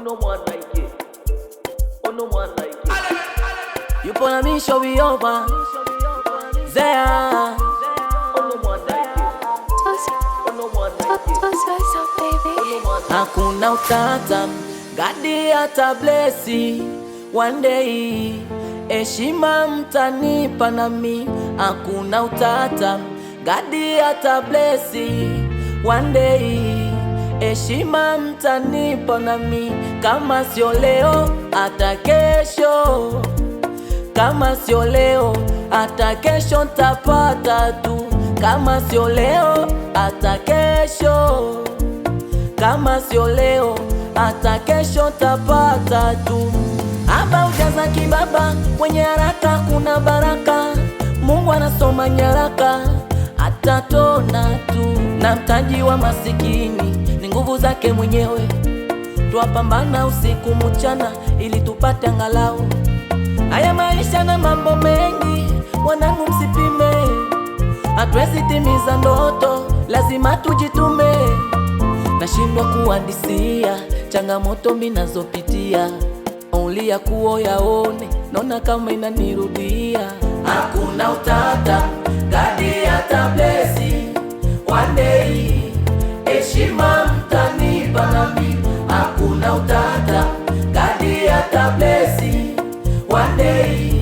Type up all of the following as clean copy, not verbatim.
no one like it. Oh, no one like it. Yupo na misho biyoba Zea. Oh, no one like it. Oh, no one like it. Oh, no one like it. Hakuna utata, Gadi ata blessi one day. Heshima mtanipa nami. Hakuna utata, Gadi ata blessi one day. Heshima mtanipa nami. Kama sio leo hata kesho, kama sio leo hata kesho ntapata tu. Kama sio leo hata kesho, kama sio leo hata kesho tapata tu. Aba ujaza kibaba, mwenye haraka kuna baraka. Mungu anasoma nyaraka, atatona tu. Na mtaji wa masikini ni nguvu zake mwenyewe. Tuwapambana usiku mchana ili tupate angalau. Haya maisha na mambo mengi, wanangu msipime. Hatuwezi timiza ndoto, lazima tujitume. Nashindwa kuhadisia changamoto minazopitia. Ulia kuo yaone, naona kama inanirudia. Hakuna utata, Gadi ata blessi one day. Heshima mtanipa nami. Hakuna utata, Gadi ata blessi one day.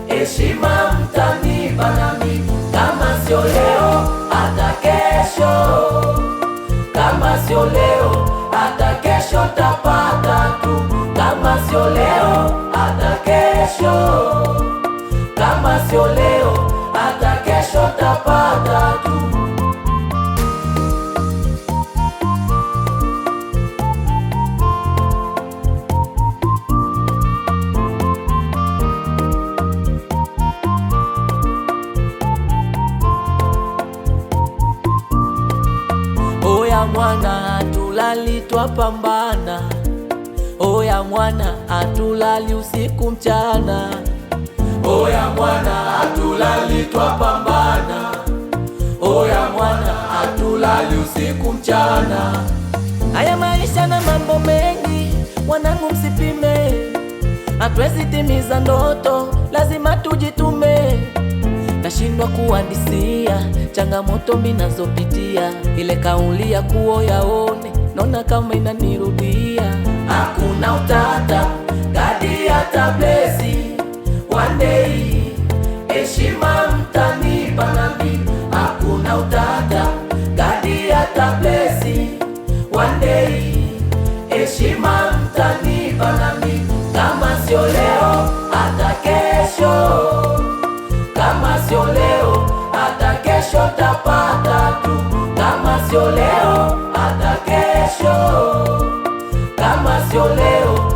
Heshima mtanipa nami. Kama sio leo hata kesho, kama sio leo hata kesho tapata tu. Kama sio leo hata kesho, kama sio leo hata kesho tapata tu. Oya mwana hatulali twapambana. Oya mwana hatulali usiku mchana. Oya mwana hatulali twapambana. Oya mwana hatulali usiku mchana. Haya maisha na mambo mengi, wanangu msipime. Hatuwezi timiza ndoto, lazima tujitume. Nashindwa kuhadisia changamoto minazopitia. Ile kauli ya kuo yaone, naona kama inanirudia. Hakuna utata, Gadi ata blessi one day. Heshima mtanipa nami. Hakuna utata, Gadi ata blessi one day. Heshima mtanipa nami. Kama sio leo hata kesho, kama sio leo hata kesho tapata tu. Kama sio leo hata kesho, kama sio leo